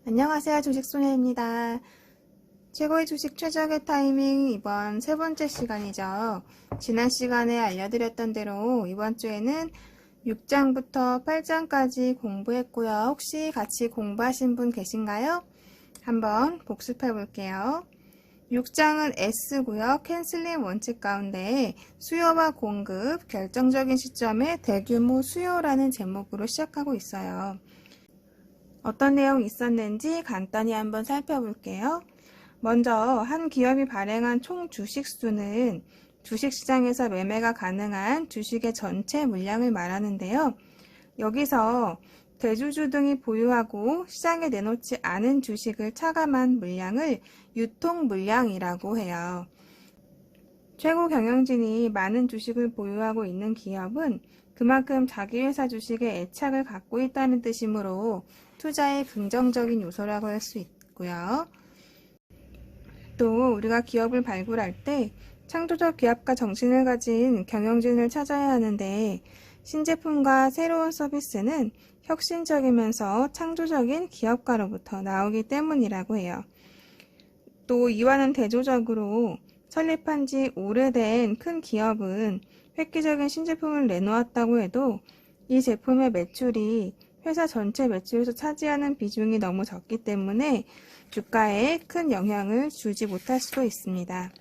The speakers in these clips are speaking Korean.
안녕하세요. 주식소녀입니다. 최고의 주식 최적의 타이밍 이번 세 번째 시간이죠. 지난 시간에 알려드렸던 대로 이번 주에는 6장부터 8장까지 공부했고요. 혹시 같이 공부하신 분 계신가요? 한번 복습해 볼게요. 6장은 S고요. 캔슬링 원칙 가운데 수요와 공급, 결정적인 시점에 대규모 수요라는 제목으로 시작하고 있어요. 어떤 내용이 있었는지 간단히 한번 살펴볼게요. 먼저 한 기업이 발행한 총 주식수는 주식시장에서 매매가 가능한 주식의 전체 물량을 말하는데요. 여기서 대주주 등이 보유하고 시장에 내놓지 않은 주식을 차감한 물량을 유통 물량이라고 해요. 최고 경영진이 많은 주식을 보유하고 있는 기업은 그만큼 자기 회사 주식에 애착을 갖고 있다는 뜻이므로 투자의 긍정적인 요소라고 할 수 있고요. 또 우리가 기업을 발굴할 때 창조적 기업가 정신을 가진 경영진을 찾아야 하는데 신제품과 새로운 서비스는 혁신적이면서 창조적인 기업가로부터 나오기 때문이라고 해요. 또 이와는 대조적으로 설립한 지 오래된 큰 기업은 획기적인 신제품을 내놓았다고 해도 이 제품의 매출이 회사 전체 매출에서 차지하는 비중이 너무 적기 때문에 주가에 큰 영향을 주지 못할 수도 있습니다.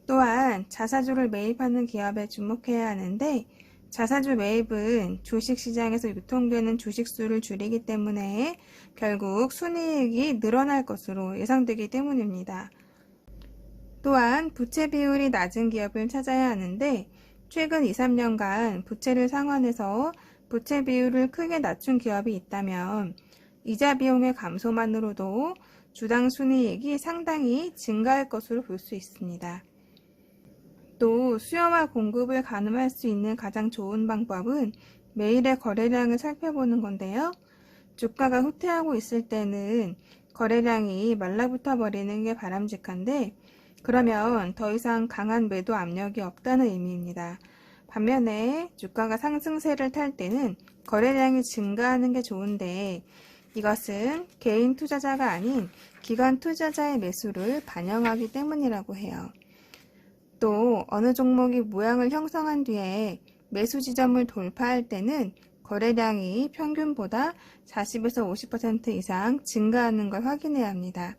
또한 자사주를 매입하는 기업에 주목해야 하는데 자사주 매입은 주식시장에서 유통되는 주식수를 줄이기 때문에 결국 순이익이 늘어날 것으로 예상되기 때문입니다. 또한 부채 비율이 낮은 기업을 찾아야 하는데 최근 2, 3년간 부채를 상환해서 부채 비율을 크게 낮춘 기업이 있다면 이자 비용의 감소만으로도 주당 순이익이 상당히 증가할 것으로 볼 수 있습니다. 또 수요와 공급을 가늠할 수 있는 가장 좋은 방법은 매일의 거래량을 살펴보는 건데요. 주가가 후퇴하고 있을 때는 거래량이 말라붙어 버리는 게 바람직한데 그러면 더 이상 강한 매도 압력이 없다는 의미입니다. 반면에 주가가 상승세를 탈 때는 거래량이 증가하는 게 좋은데 이것은 개인 투자자가 아닌 기관 투자자의 매수를 반영하기 때문이라고 해요. 또 어느 종목이 모양을 형성한 뒤에 매수 지점을 돌파할 때는 거래량이 평균보다 40에서 50% 이상 증가하는 걸 확인해야 합니다.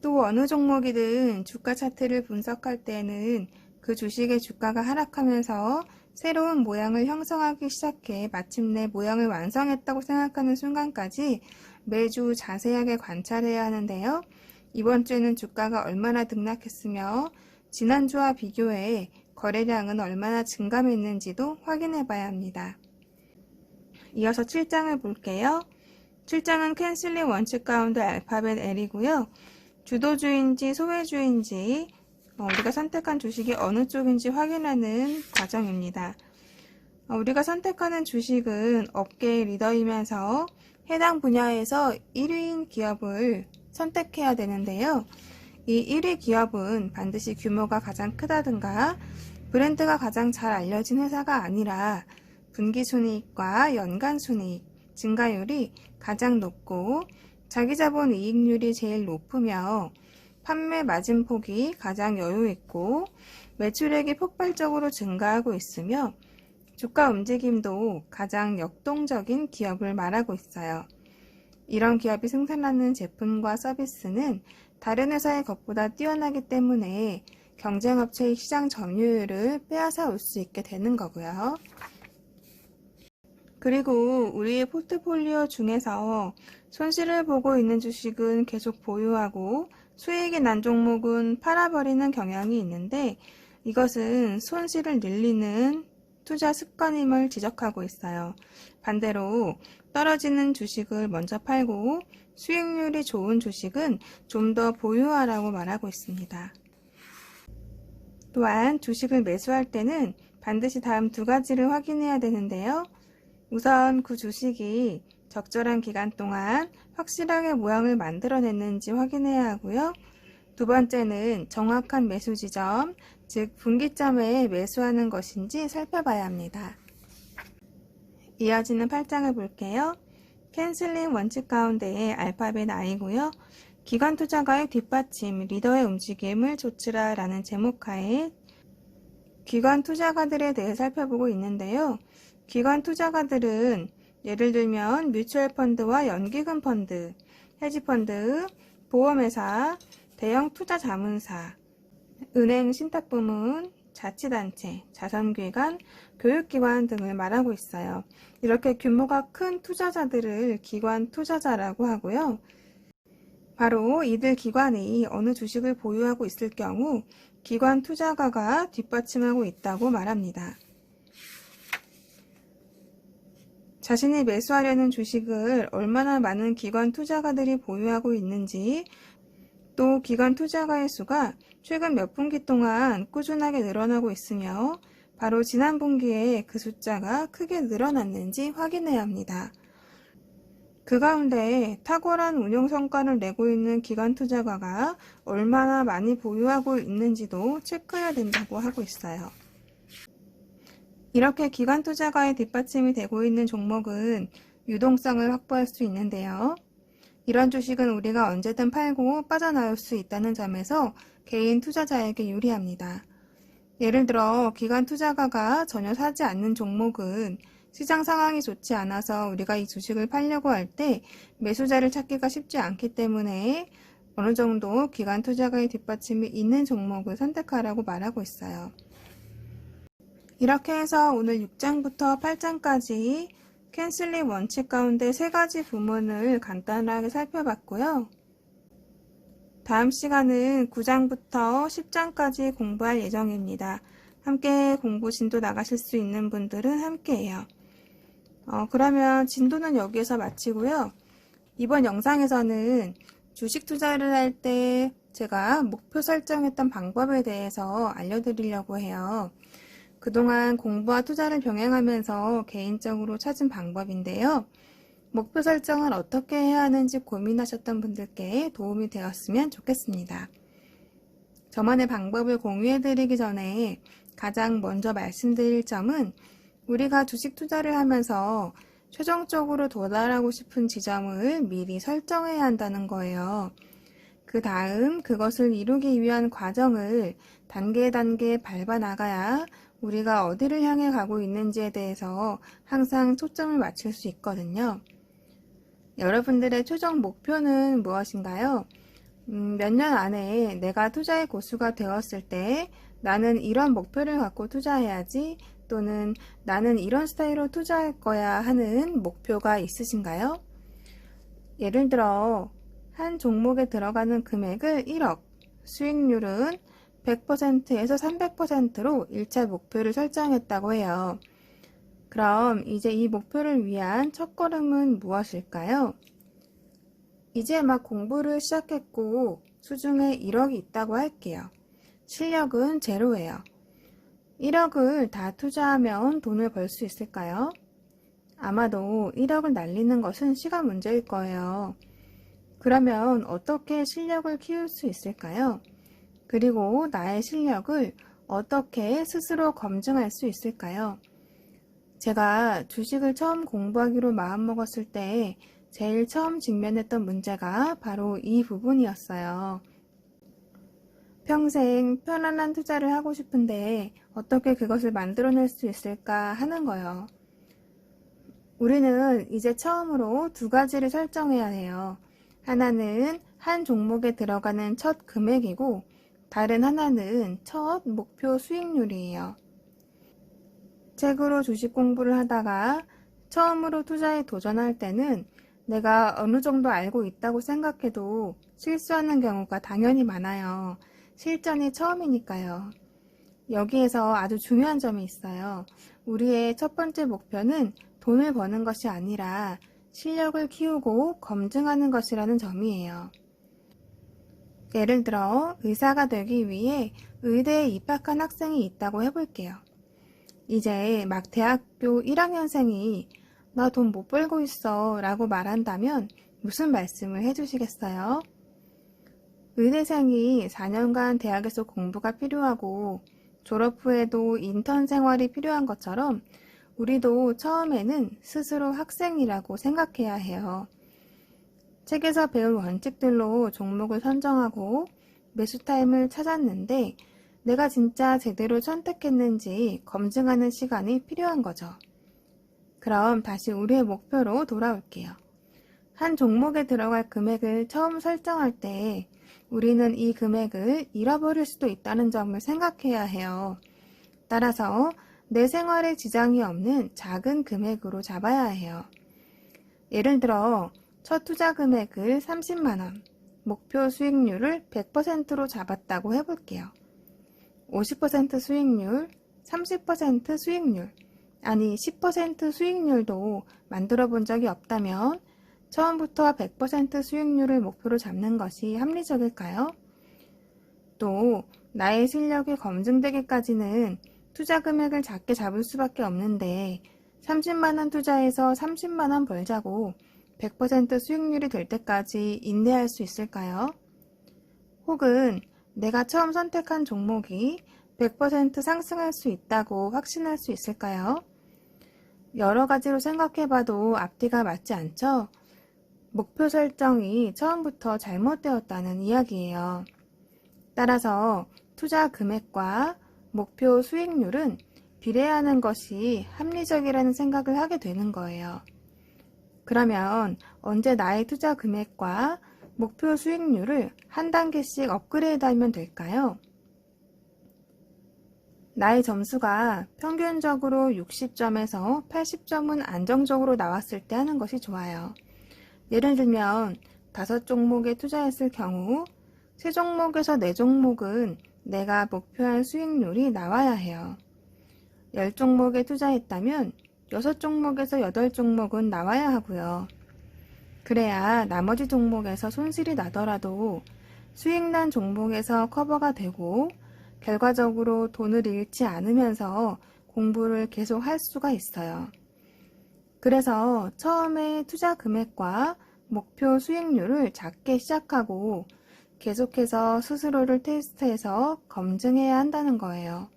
또 어느 종목이든 주가 차트를 분석할 때는 그 주식의 주가가 하락하면서 새로운 모양을 형성하기 시작해 마침내 모양을 완성했다고 생각하는 순간까지 매주 자세하게 관찰해야 하는데요. 이번 주에는 주가가 얼마나 등락했으며 지난주와 비교해 거래량은 얼마나 증감했는지도 확인해 봐야 합니다. 이어서 7장을 볼게요. 7장은 캔슬링 원칙 가운데 알파벳 L이고요. 주도주인지 소외주인지 우리가 선택한 주식이 어느 쪽인지 확인하는 과정입니다. 우리가 선택하는 주식은 업계의 리더이면서 해당 분야에서 1위인 기업을 선택해야 되는데요. 이 1위 기업은 반드시 규모가 가장 크다든가 브랜드가 가장 잘 알려진 회사가 아니라 분기순이익과 연간순이익 증가율이 가장 높고 자기자본 이익률이 제일 높으며 판매 마진폭이 가장 여유있고 매출액이 폭발적으로 증가하고 있으며 주가 움직임도 가장 역동적인 기업을 말하고 있어요. 이런 기업이 생산하는 제품과 서비스는 다른 회사의 것보다 뛰어나기 때문에 경쟁업체의 시장 점유율을 빼앗아 올 수 있게 되는 거고요. 그리고 우리의 포트폴리오 중에서 손실을 보고 있는 주식은 계속 보유하고 수익이 난 종목은 팔아버리는 경향이 있는데 이것은 손실을 늘리는 투자 습관임을 지적하고 있어요. 반대로 떨어지는 주식을 먼저 팔고 수익률이 좋은 주식은 좀 더 보유하라고 말하고 있습니다. 또한 주식을 매수할 때는 반드시 다음 두 가지를 확인해야 되는데요. 우선 그 주식이 적절한 기간 동안 확실하게 모양을 만들어냈는지 확인해야 하고요. 두 번째는 정확한 매수 지점, 즉 분기점에 매수하는 것인지 살펴봐야 합니다. 이어지는 8장을 볼게요. 캔슬링 원칙 가운데의 알파벳 I고요. 기관 투자가의 뒷받침, 리더의 움직임을 조치라 라는 제목하에 기관 투자가들에 대해 살펴보고 있는데요. 기관 투자가들은 예를 들면 뮤추얼 펀드와 연기금 펀드, 헤지펀드, 보험회사, 대형 투자 자문사, 은행 신탁부문, 자치단체, 자선기관, 교육기관 등을 말하고 있어요. 이렇게 규모가 큰 투자자들을 기관 투자자라고 하고요. 바로 이들 기관이 어느 주식을 보유하고 있을 경우 기관 투자가가 뒷받침하고 있다고 말합니다. 자신이 매수하려는 주식을 얼마나 많은 기관 투자가들이 보유하고 있는지, 또 기관 투자가의 수가 최근 몇 분기 동안 꾸준하게 늘어나고 있으며 바로 지난 분기에 그 숫자가 크게 늘어났는지 확인해야 합니다. 그 가운데 탁월한 운용 성과를 내고 있는 기관 투자가가 얼마나 많이 보유하고 있는지도 체크해야 된다고 하고 있어요. 이렇게 기관 투자가의 뒷받침이 되고 있는 종목은 유동성을 확보할 수 있는데요. 이런 주식은 우리가 언제든 팔고 빠져나올 수 있다는 점에서 개인 투자자에게 유리합니다. 예를 들어 기관 투자가가 전혀 사지 않는 종목은 시장 상황이 좋지 않아서 우리가 이 주식을 팔려고 할 때 매수자를 찾기가 쉽지 않기 때문에 어느 정도 기관 투자가의 뒷받침이 있는 종목을 선택하라고 말하고 있어요. 이렇게 해서 오늘 6장부터 8장까지 캔슬링 원칙 가운데 3가지 부문을 간단하게 살펴봤고요. 다음 시간은 9장부터 10장까지 공부할 예정입니다. 함께 공부 진도 나가실 수 있는 분들은 함께해요. 그러면 진도는 여기에서 마치고요. 이번 영상에서는 주식 투자를 할 때 제가 목표 설정했던 방법에 대해서 알려드리려고 해요. 그동안 공부와 투자를 병행하면서 개인적으로 찾은 방법인데요. 목표 설정을 어떻게 해야 하는지 고민하셨던 분들께 도움이 되었으면 좋겠습니다. 저만의 방법을 공유해드리기 전에 가장 먼저 말씀드릴 점은 우리가 주식 투자를 하면서 최종적으로 도달하고 싶은 지점을 미리 설정해야 한다는 거예요. 그 다음 그것을 이루기 위한 과정을 단계 밟아 나가야 우리가 어디를 향해 가고 있는지에 대해서 항상 초점을 맞출 수 있거든요. 여러분들의 최종 목표는 무엇인가요? 몇 년 안에 내가 투자의 고수가 되었을 때 나는 이런 목표를 갖고 투자해야지, 또는 나는 이런 스타일로 투자할 거야 하는 목표가 있으신가요? 예를 들어 한 종목에 들어가는 금액을 1억, 수익률은 100%에서 300%로 1차 목표를 설정했다고 해요. 그럼 이제 이 목표를 위한 첫걸음은 무엇일까요? 이제 막 공부를 시작했고 수중에 1억이 있다고 할게요. 실력은 제로예요. 1억을 다 투자하면 돈을 벌 수 있을까요? 아마도 1억을 날리는 것은 시간 문제일 거예요. 그러면 어떻게 실력을 키울 수 있을까요? 그리고 나의 실력을 어떻게 스스로 검증할 수 있을까요? 제가 주식을 처음 공부하기로 마음먹었을 때 제일 처음 직면했던 문제가 바로 이 부분이었어요. 평생 편안한 투자를 하고 싶은데 어떻게 그것을 만들어낼 수 있을까 하는 거예요. 우리는 이제 처음으로 2가지를 설정해야 해요. 하나는 한 종목에 들어가는 첫 금액이고 다른 하나는 첫 목표 수익률이에요. 책으로 주식 공부를 하다가 처음으로 투자에 도전할 때는 내가 어느 정도 알고 있다고 생각해도 실수하는 경우가 당연히 많아요. 실전이 처음이니까요. 여기에서 아주 중요한 점이 있어요. 우리의 첫 번째 목표는 돈을 버는 것이 아니라 실력을 키우고 검증하는 것이라는 점이에요. 예를 들어 의사가 되기 위해 의대에 입학한 학생이 있다고 해볼게요. 이제 막 대학교 1학년생이 나 돈 못 벌고 있어 라고 말한다면 무슨 말씀을 해주시겠어요? 의대생이 4년간 대학에서 공부가 필요하고 졸업 후에도 인턴 생활이 필요한 것처럼 우리도 처음에는 스스로 학생이라고 생각해야 해요. 책에서 배운 원칙들로 종목을 선정하고 매수 타임을 찾았는데 내가 진짜 제대로 선택했는지 검증하는 시간이 필요한 거죠. 그럼 다시 우리의 목표로 돌아올게요. 한 종목에 들어갈 금액을 처음 설정할 때 우리는 이 금액을 잃어버릴 수도 있다는 점을 생각해야 해요. 따라서 내 생활에 지장이 없는 작은 금액으로 잡아야 해요. 예를 들어 첫 투자 금액을 30만원, 목표 수익률을 100%로 잡았다고 해볼게요. 50% 수익률, 30% 수익률, 아니 10% 수익률도 만들어 본 적이 없다면 처음부터 100% 수익률을 목표로 잡는 것이 합리적일까요? 또 나의 실력이 검증되기까지는 투자 금액을 작게 잡을 수밖에 없는데 30만원 투자해서 30만원 벌자고 100% 수익률이 될 때까지 인내할 수 있을까요? 혹은 내가 처음 선택한 종목이 100% 상승할 수 있다고 확신할 수 있을까요? 여러 가지로 생각해봐도 앞뒤가 맞지 않죠? 목표 설정이 처음부터 잘못되었다는 이야기예요. 따라서 투자 금액과 목표 수익률은 비례하는 것이 합리적이라는 생각을 하게 되는 거예요. 그러면 언제 나의 투자 금액과 목표 수익률을 한 단계씩 업그레이드하면 될까요? 나의 점수가 평균적으로 60점에서 80점은 안정적으로 나왔을 때 하는 것이 좋아요. 예를 들면 5종목에 투자했을 경우 3종목에서 4종목은 내가 목표한 수익률이 나와야 해요. 10종목에 투자했다면 6종목에서 8종목은 나와야 하고요. 그래야 나머지 종목에서 손실이 나더라도 수익난 종목에서 커버가 되고 결과적으로 돈을 잃지 않으면서 공부를 계속 할 수가 있어요. 그래서 처음에 투자 금액과 목표 수익률을 작게 시작하고 계속해서 스스로를 테스트해서 검증해야 한다는 거예요.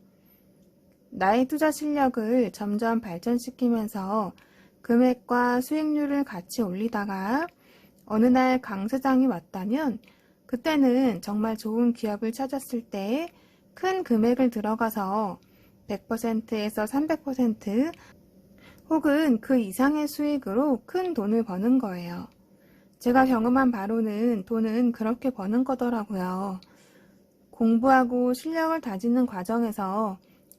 나의 투자 실력을 점점 발전시키면서 금액과 수익률을 같이 올리다가 어느 날 강세장이 왔다면 그때는 정말 좋은 기업을 찾았을 때 큰 금액을 들어가서 100%에서 300% 혹은 그 이상의 수익으로 큰 돈을 버는 거예요. 제가 경험한 바로는 돈은 그렇게 버는 거더라고요. 공부하고 실력을 다지는 과정에서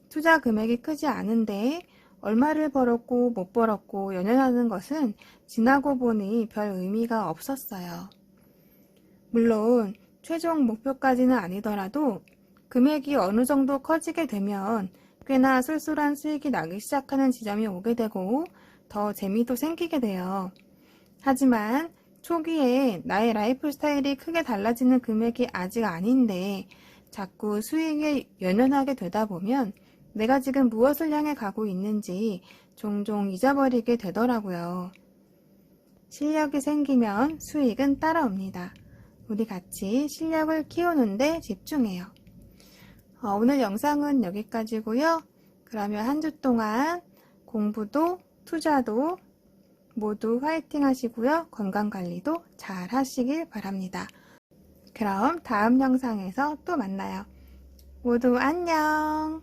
투자 금액이 크지 않은데 얼마를 벌었고 못 벌었고 연연하는 것은 지나고 보니 별 의미가 없었어요. 물론 최종 목표까지는 아니더라도 금액이 어느 정도 커지게 되면 꽤나 쏠쏠한 수익이 나기 시작하는 지점이 오게 되고 더 재미도 생기게 돼요. 하지만 초기에 나의 라이프 스타일이 크게 달라지는 금액이 아직 아닌데 자꾸 수익에 연연하게 되다 보면 내가 지금 무엇을 향해 가고 있는지 종종 잊어버리게 되더라고요. 실력이 생기면 수익은 따라옵니다. 우리 같이 실력을 키우는 데 집중해요. 오늘 영상은 여기까지고요. 그러면 한 주 동안 공부도 투자도 모두 화이팅 하시고요. 건강관리도 잘 하시길 바랍니다. 그럼 다음 영상에서 또 만나요. 모두 안녕!